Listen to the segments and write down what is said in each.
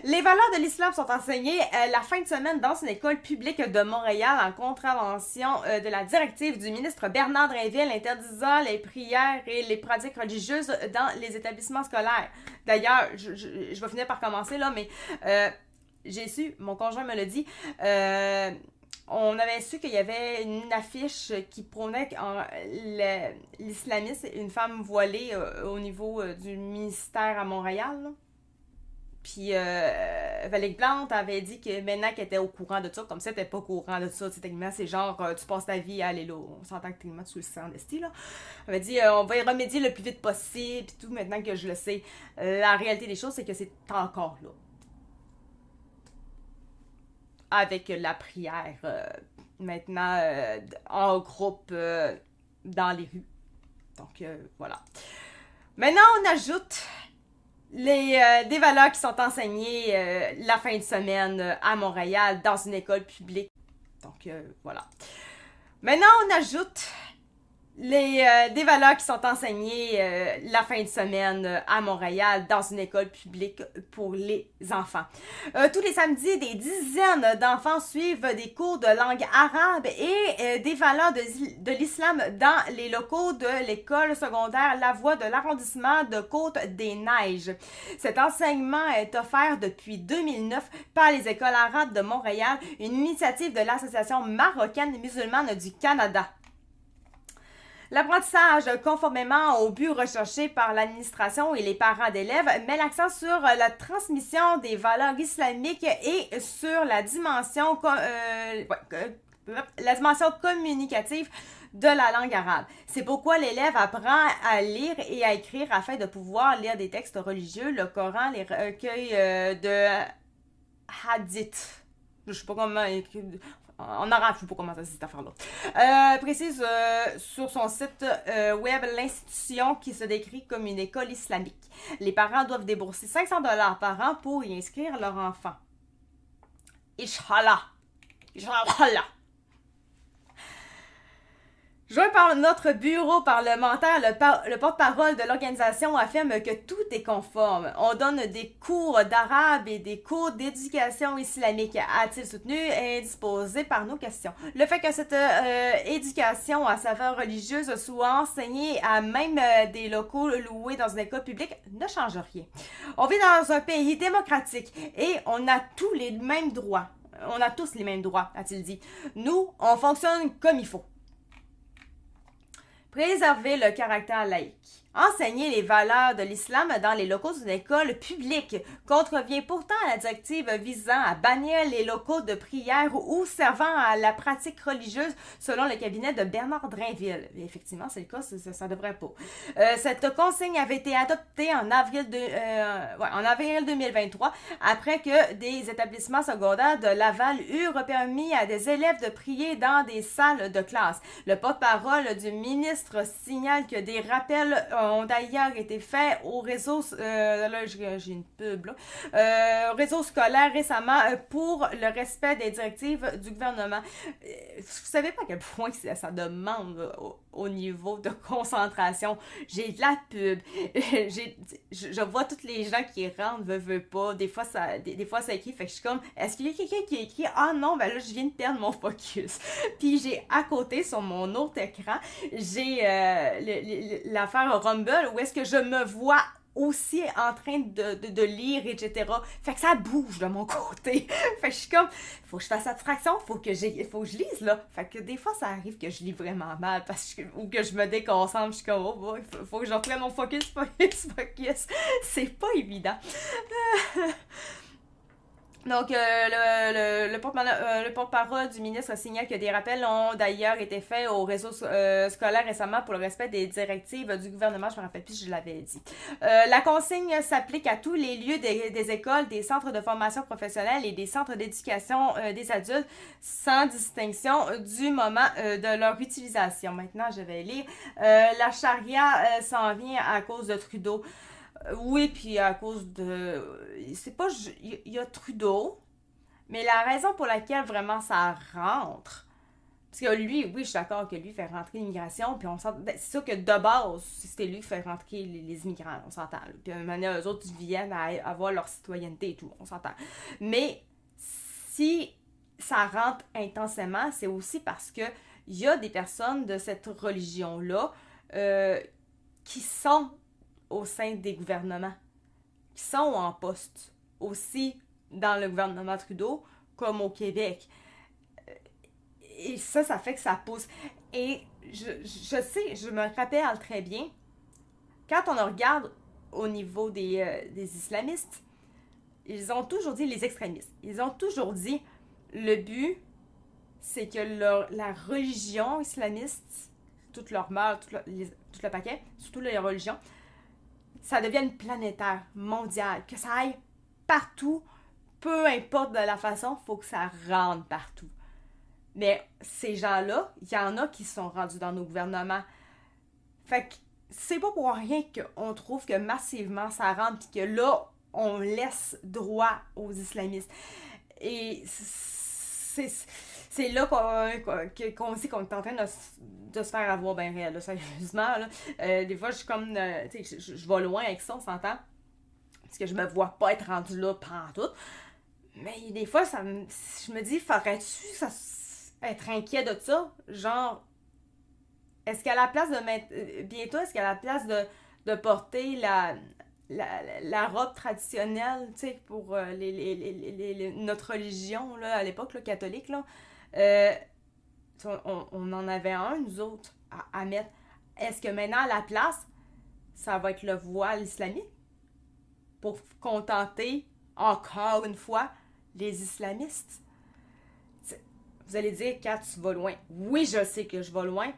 Les valeurs de l'islam sont enseignées la fin de semaine dans une école publique de Montréal en contravention de la directive du ministre Bernard Drinville interdisant les prières et les pratiques religieuses dans les établissements scolaires. D'ailleurs, je vais finir par commencer là, mais j'ai su, mon conjoint me l'a dit, on avait su qu'il y avait une affiche qui prônait l'islamisme, une femme voilée au niveau du ministère à Montréal, là. Puis Valérie Plante avait dit que maintenant qu'elle était au courant de ça, comme ça, elle n'était pas au courant de ça. Techniquement, c'est genre, tu passes ta vie à aller là. On s'entend que techniquement, tu le sais en esti, là. Elle avait dit, on va y remédier le plus vite possible, puis tout, maintenant que je le sais. La réalité des choses, c'est que c'est encore là. Avec la prière, maintenant, en groupe, dans les rues. Donc, voilà. Maintenant, on ajoute des valeurs qui sont enseignées la fin de semaine à Montréal dans une école publique. Donc, voilà. Maintenant, on ajoute des valeurs qui sont enseignées la fin de semaine à Montréal dans une école publique pour les enfants. Tous les samedis, des dizaines d'enfants suivent des cours de langue arabe et des valeurs de l'islam dans les locaux de l'école secondaire La Voie de l'arrondissement de Côte-des-Neiges. Cet enseignement est offert depuis 2009 par les écoles arabes de Montréal, une initiative de l'Association marocaine musulmane du Canada. L'apprentissage, conformément au but recherché par l'administration et les parents d'élèves, met l'accent sur la transmission des valeurs islamiques et sur la dimension communicative de la langue arabe. C'est pourquoi l'élève apprend à lire et à écrire afin de pouvoir lire des textes religieux, le Coran, les recueils de hadith. Je sais pas comment écrire. En arabe, je sais pas comment ça se dit cette affaire-là. Précise sur son site web l'institution qui se décrit comme une école islamique. Les parents doivent débourser 500$ par an pour y inscrire leur enfant. Inch'Allah. Inch'Allah. Joint par notre bureau parlementaire, le porte-parole de l'organisation affirme que tout est conforme. On donne des cours d'arabe et des cours d'éducation islamique, a-t-il soutenu, indisposé par nos questions. Le fait que cette éducation à saveur religieuse soit enseignée à même des locaux loués dans une école publique ne change rien. On vit dans un pays démocratique et on a tous les mêmes droits. On a tous les mêmes droits, a-t-il dit. Nous, on fonctionne comme il faut. Préserver le caractère laïque. Enseigner les valeurs de l'islam dans les locaux d'une école publique contrevient pourtant à la directive visant à bannir les locaux de prière ou servant à la pratique religieuse selon le cabinet de Bernard Drinville. Et effectivement, c'est le cas, ça devrait pas. Cette consigne avait été adoptée en avril 2023 après que des établissements secondaires de Laval eurent permis à des élèves de prier dans des salles de classe. Le porte-parole du ministre signale que des rappels ont d'ailleurs été faits au réseau, là j'ai une pub là, réseau scolaire récemment pour le respect des directives du gouvernement. Vous savez pas à quel point ça demande au niveau de concentration. J'ai de la pub, je vois tous les gens qui rentrent, veulent pas, des fois ça écrit, fait que je suis comme, est-ce qu'il y a quelqu'un qui écrit, ah non, ben là je viens de perdre mon focus. Puis j'ai à côté sur mon autre écran, j'ai l'affaire Rumble où est-ce que je me vois aussi en train de lire, etc. Fait que ça bouge de mon côté. Fait que je suis comme, faut que je fasse abstraction, faut que je lise, là. Fait que des fois, ça arrive que je lis vraiment mal ou que je me déconcentre, je suis comme, oh boy, faut que je reprenne mon focus. C'est pas évident. Donc, le porte-parole du ministre signale que des rappels ont d'ailleurs été faits au réseau scolaire récemment pour le respect des directives du gouvernement. Je me rappelle plus, je l'avais dit. La consigne s'applique à tous les lieux des écoles, des centres de formation professionnelle et des centres d'éducation des adultes, sans distinction du moment de leur utilisation. Maintenant, je vais lire. La charia s'en vient à cause de Trudeau. Oui, puis à cause de... C'est pas... Il y a Trudeau, mais la raison pour laquelle vraiment ça rentre, Parce que lui, oui, je suis d'accord que lui fait rentrer l'immigration, puis on s'entend. C'est sûr que de base, c'était lui qui fait rentrer les immigrants, on s'entend. Puis à un moment donné, eux autres, ils viennent à avoir leur citoyenneté et tout, on s'entend. Mais si ça rentre intensément, c'est aussi parce que il y a des personnes de cette religion-là qui sont au sein des gouvernements, qui sont en poste, aussi dans le gouvernement Trudeau, comme au Québec. Et ça fait que ça pousse. Et je sais, je me rappelle très bien, quand on regarde au niveau des islamistes, ils ont toujours dit, les extrémistes, ils ont toujours dit, le but, c'est que la religion islamiste, toute leur mœurs, tout le paquet, surtout les religions, ça devienne planétaire, mondial, que ça aille partout, peu importe de la façon, il faut que ça rentre partout. Mais ces gens-là, il y en a qui sont rendus dans nos gouvernements. Fait que c'est pas pour rien qu'on trouve que massivement ça rentre puis que là, on laisse droit aux islamistes. Et c'est là qu'on sait qu'on est en train de se faire avoir bien réel, là, sérieusement. Là. Des fois, je suis comme... je vais loin avec ça, on s'entend. Parce que je me vois pas être rendue là pantoute. Mais des fois, je me dis, faudrait-tu être inquiet de ça? Genre, est-ce qu'à la place de mettre... bientôt, est-ce qu'à la place de porter la robe traditionnelle, tu sais, pour notre religion, là, à l'époque, là, catholique, là, on en avait un, nous autres, à mettre. Est-ce que maintenant, à la place, ça va être le voile islamique? Pour contenter, encore une fois, les islamistes? Vous allez dire, Kat, tu vas loin. Oui, je sais que je vais loin,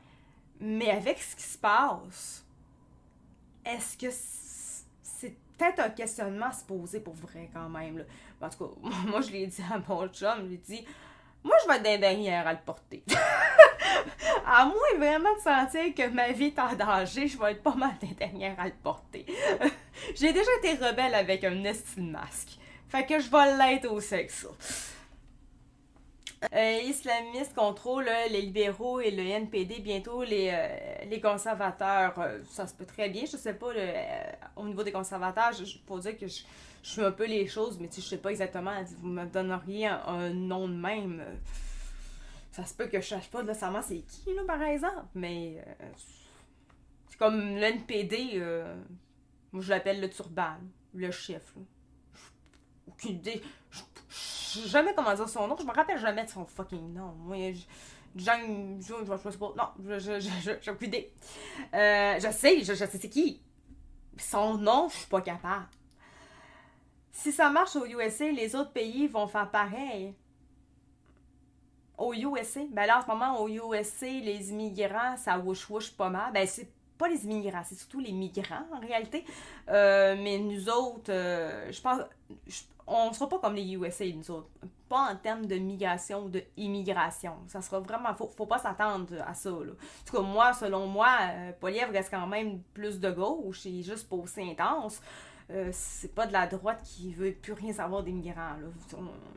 mais avec ce qui se passe, est-ce que c'est peut-être un questionnement à se poser pour vrai quand même, là. En tout cas, moi je l'ai dit à mon chum, je lui ai dit, moi je vais être dans dernière à le porter. À moins vraiment de sentir que ma vie est en danger, je vais être pas mal des dernières à le porter. J'ai déjà été rebelle avec un esti de masque. Fait que je vais l'être aussi avec ça. Islamistes contrôlent les libéraux et le NPD, bientôt les conservateurs. Ça se peut très bien, je sais pas, au niveau des conservateurs, faut dire que je suis un peu les choses, mais je sais pas exactement, vous me donneriez un nom de même. Ça se peut que je sache pas nécessairement c'est qui, là, par exemple, mais c'est comme le NPD, moi je l'appelle le turban, le chef, là. Aucune idée. Je sais jamais comment dire son nom. Je me rappelle jamais de son fucking nom. Moi, je sais pas. Non, j'ai aucune idée. Je sais c'est qui. Son nom, je suis pas capable. Si ça marche au USA, les autres pays vont faire pareil. Au USA, ben là en ce moment, au USA, les immigrants, ça wouch pas mal. Ben c'est pas les immigrants, c'est surtout les migrants en réalité. Mais nous autres, je pense, on sera pas comme les USA, nous autres. Pas en termes de migration ou de immigration. Ça sera vraiment, faut pas s'attendre à ça, là. En tout cas, moi, selon moi, Poilievre reste quand même plus de gauche et juste pas aussi intense. C'est pas de la droite qui veut plus rien savoir des migrants, là.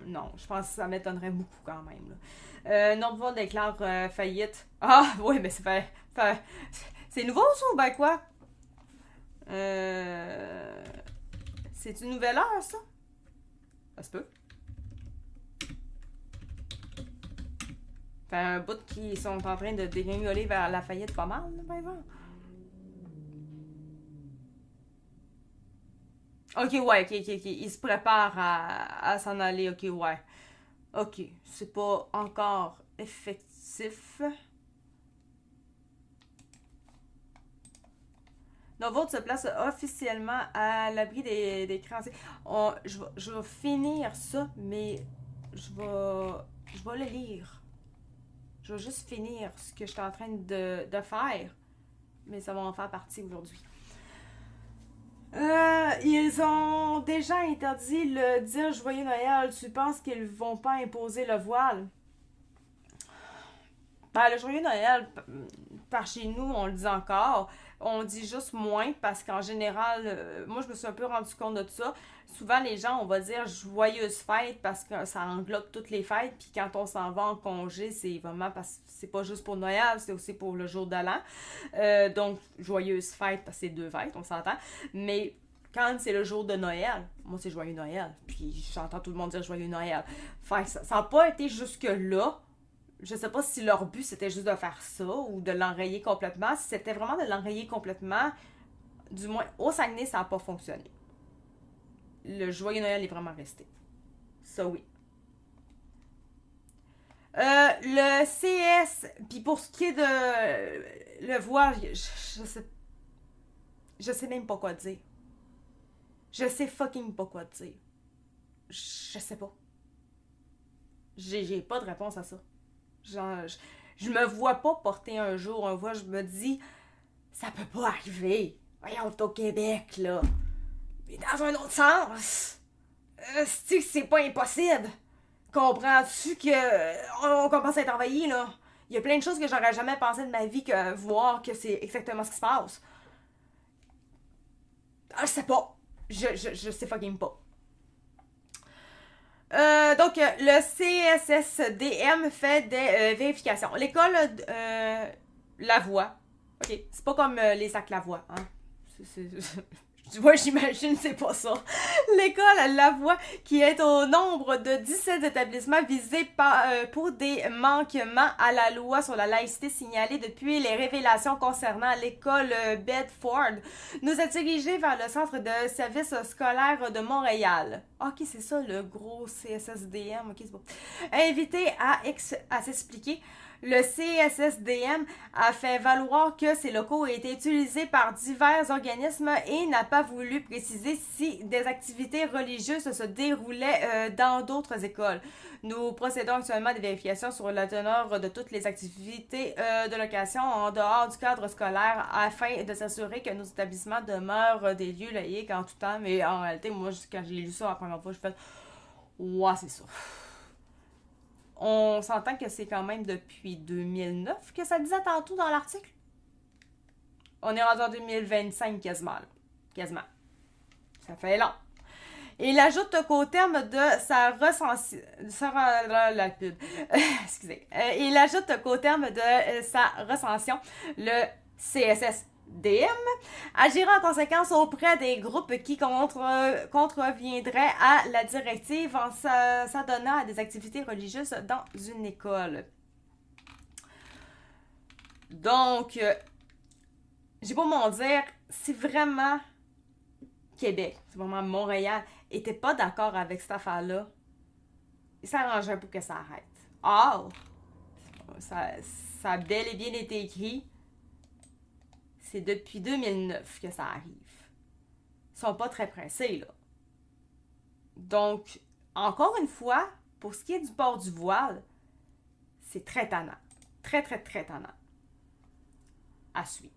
Non, je pense que ça m'étonnerait beaucoup quand même, là. Nordvolt déclare faillite. Ah, oui, mais c'est nouveau, ça, ou ben quoi? C'est une nouvelle heure, ça? Ça se peut. Fait un bout qui sont en train de dégringoler vers la faillite pas mal, là, par exemple. Ok, ouais, ok. Il se prépare à s'en aller, ok, ouais. Ok, c'est pas encore effectif. Notre se place officiellement à l'abri des créanciers. Je vais finir ça, mais je vais le lire. Je vais juste finir ce que je suis en train de faire, mais ça va en faire partie aujourd'hui. Ils ont déjà interdit le dire Joyeux Noël. Tu penses qu'ils vont pas imposer le voile? Ben, le Joyeux Noël, par chez nous, on le dit encore. on dit juste moins parce qu'en général, moi je me suis un peu rendu compte de ça. Souvent les gens, on va dire joyeuse fête parce que ça englobe toutes les fêtes. Puis quand on s'en va en congé, c'est vraiment parce que c'est pas juste pour Noël, c'est aussi pour le jour de l'an. Donc joyeuse fête parce que c'est 2 fêtes, on s'entend. Mais quand c'est le jour de Noël, moi c'est joyeux Noël. Puis j'entends tout le monde dire joyeux Noël. Fait que ça n'a pas été jusque-là. Je sais pas si leur but c'était juste de faire ça ou de l'enrayer complètement. Si c'était vraiment de l'enrayer complètement, du moins au Saguenay, ça n'a pas fonctionné. Le joyeux Noël est vraiment resté. Ça oui. Le CS, puis pour ce qui est de le voile, je sais même pas quoi dire. Je sais fucking pas quoi dire. Je sais pas. J'ai pas de réponse à ça. Genre, je me vois pas porter un jour un voile, je me dis, ça peut pas arriver. Voyons, t'es au Québec, là. Mais dans un autre sens, c'est pas impossible. Comprends-tu que on commence à être envahi, là? Il y a plein de choses que j'aurais jamais pensé de ma vie que voir que c'est exactement ce qui se passe. Ah, je sais pas. Je sais fucking pas. Donc, le CSSDM fait des vérifications. L'école Lavoie. OK, c'est pas comme les sacs Lavoie, hein? Moi, j'imagine, c'est pas ça. L'école Lavoie, qui est au nombre de 17 établissements visés pour des manquements à la loi sur la laïcité signalés depuis les révélations concernant l'école Bedford, nous a dirigés vers le centre de service scolaire de Montréal. OK, c'est ça, le gros CSSDM. OK, c'est bon. Invité à s'expliquer, le CSSDM a fait valoir que ces locaux ont été utilisés par divers organismes et n'a pas voulu préciser si des activités religieuses se déroulaient dans d'autres écoles. Nous procédons actuellement à des vérifications sur la teneur de toutes les activités de location en dehors du cadre scolaire afin de s'assurer que nos établissements demeurent des lieux laïques en tout temps. Mais en réalité, moi, quand j'ai lu ça la première fois, je fais « Ouais, c'est ça ». On s'entend que c'est quand même depuis 2009 que ça disait tantôt dans l'article. On est rendu en 2025 quasiment. Là. Quasiment. Ça fait long. Il ajoute qu'au terme de sa recension... La pub. Excusez. Il ajoute qu'au terme de sa recension, le CSSDM agira en conséquence auprès des groupes qui contreviendraient à la directive en s'adonnant à des activités religieuses dans une école. Donc, j'ai pas m'en dire, si vraiment Québec, c'est vraiment Montréal, était pas d'accord avec cette affaire-là, il s'arrangerait pour que ça arrête. Or, ça a bel et bien été écrit. C'est depuis 2009 que ça arrive. Ils sont pas très pressés, là. Donc, encore une fois, pour ce qui est du port du voile, c'est très tannant. Très, très, très tannant. À suivre.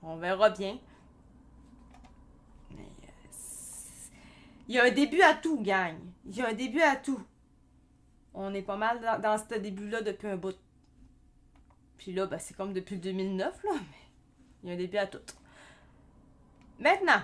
On verra bien. Mais il y a un début à tout, gang. Il y a un début à tout. On est pas mal dans ce début-là depuis un bout. Puis là, ben, c'est comme depuis le 2009, là. Mais il y a un début à tout. Maintenant,